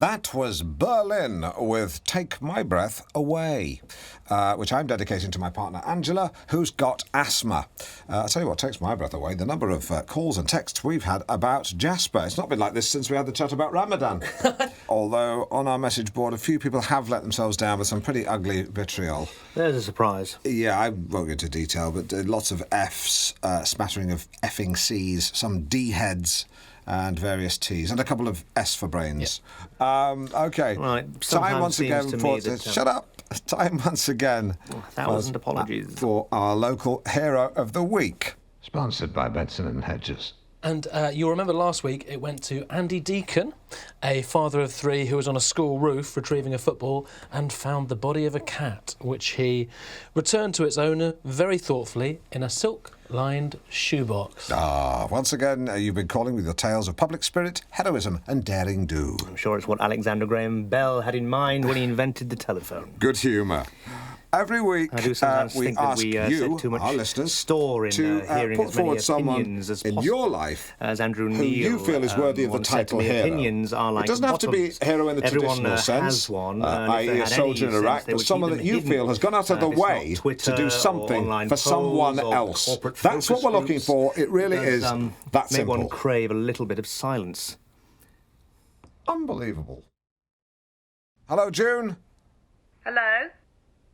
That was Berlin with Take My Breath Away, which I'm dedicating to my partner Angela, who's got asthma. I'll tell you what takes my breath away, the number of calls and texts we've had about Jasper. It's not been like this since we had the chat about Ramadan. Although on our message board, a few people have let themselves down with some pretty ugly vitriol. There's a surprise. Yeah, I won't go into detail, but lots of Fs, smattering of effing Cs, some D heads, and various T's, and a couple of S for brains. Yep. OK. Right. Time once again for... Shut up! Time once again... 1,000 apologies. ...for our local hero of the week. Sponsored by Benson and Hedges. And you'll remember last week it went to Andy Deacon, a father of three who was on a school roof retrieving a football and found the body of a cat, which he returned to its owner very thoughtfully in a silk-lined shoebox. Once again, you've been calling with your tales of public spirit, heroism and daring do. I'm sure it's what Alexander Graham Bell had in mind when he invented the telephone. Good humour. Every week, I do sometimes we think ask that we you, too much our listeners, store in to hearing put as many forward someone opinions as in possible. your life as Andrew who Neil, you feel is worthy of the once said title to me, hero. Opinions are like it doesn't have to be bottoms. hero in the Everyone traditional sense, has one, i.e. a soldier in Iraq, but someone that you feel has gone out of the way to do something for someone else. That's what we're looking for. It really is that simple. Make one crave a little bit of silence. Unbelievable. Hello, June. Hello?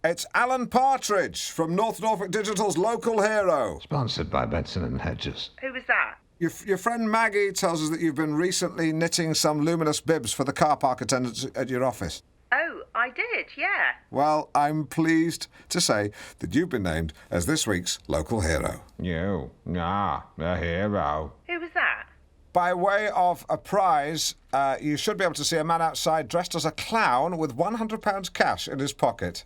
It's Alan Partridge from North Norfolk Digital's local hero. Sponsored by Benson and Hedges. Who was that? Your friend Maggie tells us that you've been recently knitting some luminous bibs for the car park attendants at your office. Oh, I did, yeah. Well, I'm pleased to say that you've been named as this week's local hero. You? Ah, the hero. Who was that? By way of a prize, you should be able to see a man outside dressed as a clown with £100 cash in his pocket.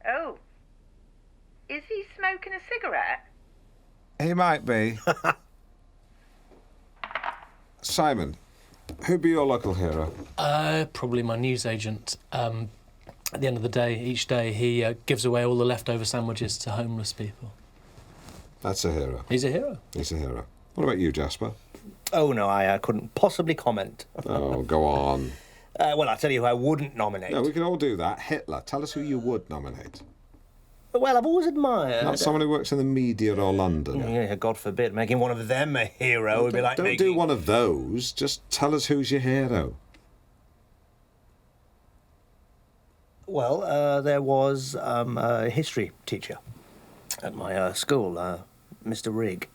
Oh. Is he smoking a cigarette? He might be. Simon, who'd be your local hero? Probably my newsagent. At the end of the day, each day, he gives away all the leftover sandwiches to homeless people. That's a hero. He's a hero. He's a hero. What about you, Jasper? Oh, no, I couldn't possibly comment. Oh, go on. Well, I'll tell you who I wouldn't nominate. No, we can all do that. Hitler. Tell us who you would nominate. Well, I've always admired... Not someone who works in the media or London. Yeah, God forbid. Making one of them a hero would be like Don't do one of those. Just tell us who's your hero. Well, there was a history teacher at my school, Mr. Rigg.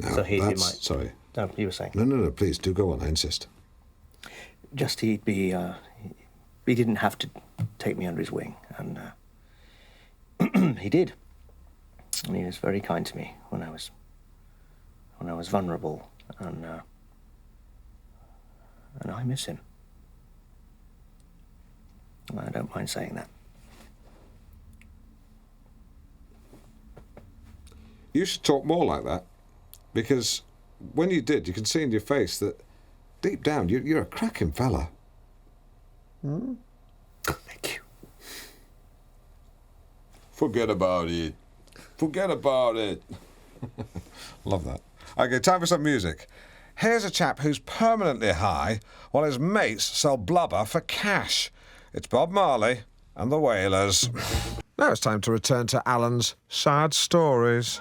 No, So he might... Sorry. No, you were saying. No, please, do go on, I insist. Just he'd be... he didn't have to take me under his wing, and he did. And he was very kind to me when I was vulnerable, and I miss him. I don't mind saying that. You should talk more like that, because when you did, you can see in your face that deep down you're a cracking fella. Thank you. Forget about it. Forget about it. Love that. OK, time for some music. Here's a chap who's permanently high while his mates sell blubber for cash. It's Bob Marley and the Wailers. Now it's time to return to Alan's sad stories.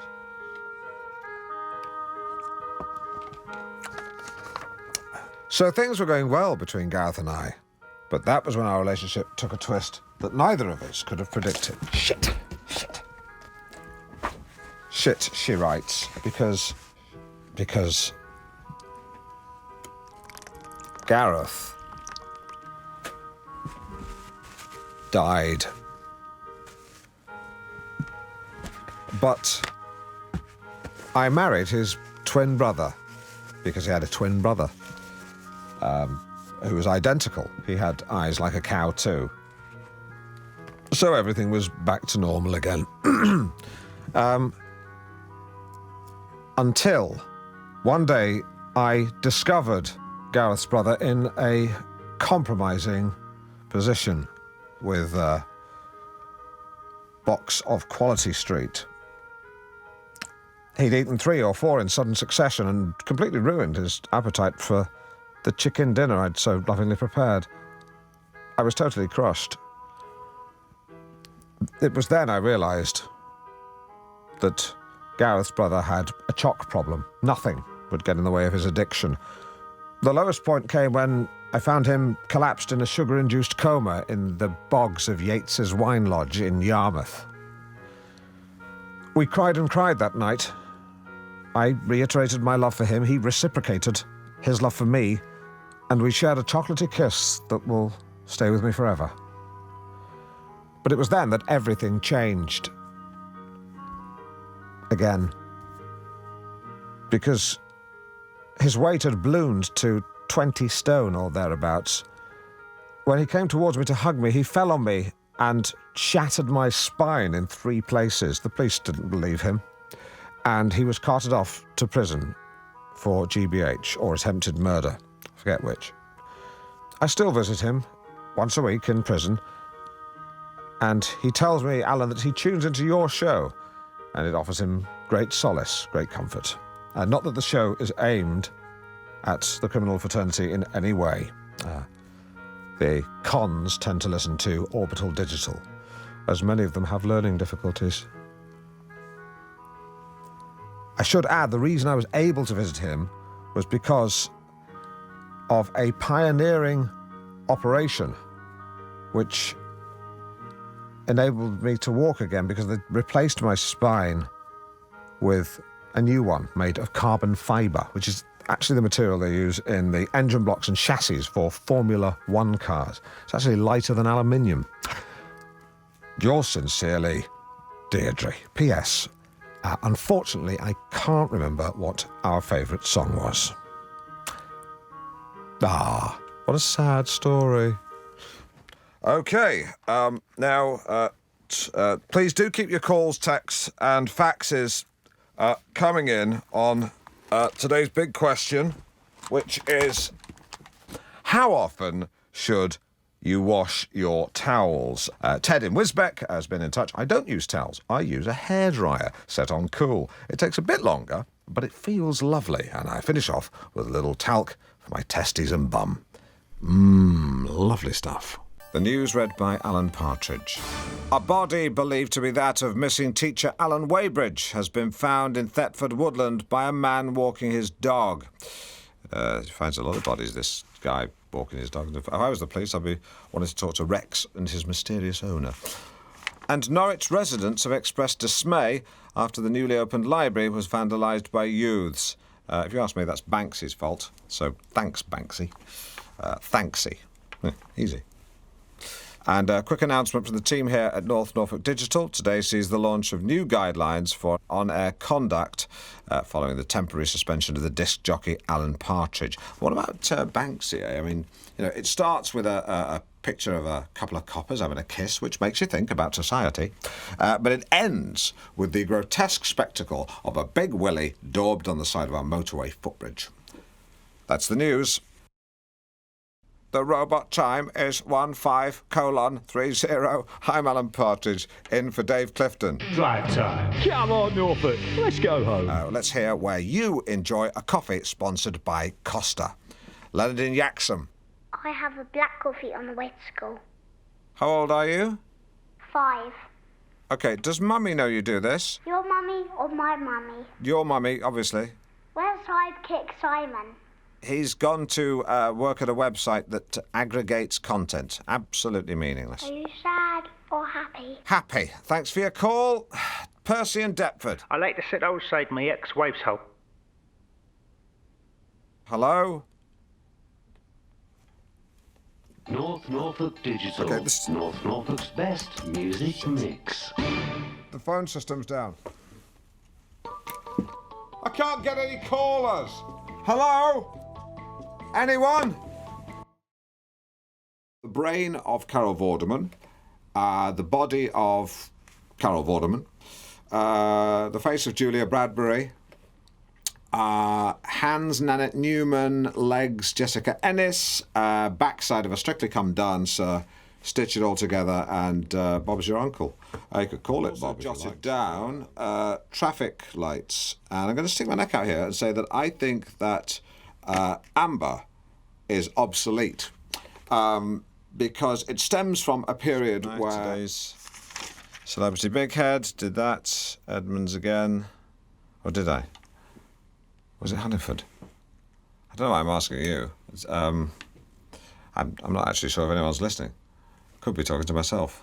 So things were going well between Gareth and I, but that was when our relationship took a twist that neither of us could have predicted. Shit, she writes, because Gareth died. But I married his twin brother, because he had a twin brother who was identical. He had eyes like a cow too. So everything was back to normal again. Until one day I discovered Gareth's brother in a compromising position with a box of Quality Street. He'd eaten 3 or 4 in sudden succession and completely ruined his appetite for the chicken dinner I'd so lovingly prepared. I was totally crushed. It was then I realised that Gareth's brother had a chalk problem. Nothing would get in the way of his addiction. The lowest point came when I found him collapsed in a sugar-induced coma in the bogs of Yates's Wine Lodge in Yarmouth. We cried and cried that night. I reiterated my love for him, he reciprocated his love for me, and we shared a chocolatey kiss that will stay with me forever. But it was then that everything changed. Again. Because his weight had ballooned to 20 stone or thereabouts. When he came towards me to hug me, he fell on me and shattered my spine in 3 places. The police didn't believe him, and he was carted off to prison for GBH, or attempted murder, I forget which. I still visit him once a week in prison, and he tells me, Alan, that he tunes into your show, and it offers him great solace, great comfort. Not that the show is aimed at the criminal fraternity in any way. The cons tend to listen to Orbital Digital, as many of them have learning difficulties. I should add, the reason I was able to visit him was because of a pioneering operation which enabled me to walk again, because they replaced my spine with a new one made of carbon fibre, which is actually the material they use in the engine blocks and chassis for Formula One cars. It's actually lighter than aluminium. Yours sincerely, Deirdre. P.S. Unfortunately, I can't remember what our favourite song was. What a sad story. OK, now, please do keep your calls, texts and faxes coming in on today's big question, which is, how often should you wash your towels? Ted in Wisbeck has been in touch. I don't use towels. I use a hairdryer set on cool. It takes a bit longer, but it feels lovely. And I finish off with a little talc for my testes and bum. Lovely stuff. The news read by Alan Partridge. A body believed to be that of missing teacher Alan Weybridge has been found in Thetford Woodland by a man walking his dog. He finds a lot of bodies, this guy walking his dog. If I was the police, I'd be wanting to talk to Rex and his mysterious owner. And Norwich residents have expressed dismay after the newly opened library was vandalised by youths. If you ask me, that's Banksy's fault. So thanks, Banksy. Thanksy. Easy. And a quick announcement from the team here at North Norfolk Digital. Today sees the launch of new guidelines for on-air conduct following the temporary suspension of the disc jockey Alan Partridge. What about Banksy? I mean, you know, it starts with a picture of a couple of coppers having a kiss, which makes you think about society. But it ends with the grotesque spectacle of a big willy daubed on the side of our motorway footbridge. That's the news. The robot time is 15:30. I'm Alan Partridge, in for Dave Clifton. Drive time. Come on, Norfolk. Let's go home. Let's hear where you enjoy a coffee sponsored by Costa. Leonard in Yaxham. I have a black coffee on the way to school. How old are you? 5. OK, does Mummy know you do this? Your mummy or my mummy? Your Mummy, obviously. Where's Sidekick Simon? He's gone to work at a website that aggregates content. Absolutely meaningless. Are you sad or happy? Happy. Thanks for your call. Percy in Deptford. I like to sit outside my ex-wife's house. Hello? North Norfolk Digital. Okay, this... North Norfolk's best music mix. The phone system's down. I can't get any callers. Hello? Anyone? The brain of Carol Vorderman, the body of Carol Vorderman, the face of Julia Bradbury, hands Nanette Newman, legs Jessica Ennis, backside of a Strictly Come Dancer, stitch it all together, and Bob's your uncle. You could call it Bob. Jotted down traffic lights, and I'm going to stick my neck out here and say that I think that Amber is obsolete because it stems from a period where... Today's Celebrity Big Head did that. Edmonds again. Or did I? Was it Hungerford? I don't know why I'm asking you. I'm not actually sure if anyone's listening. Could be talking to myself.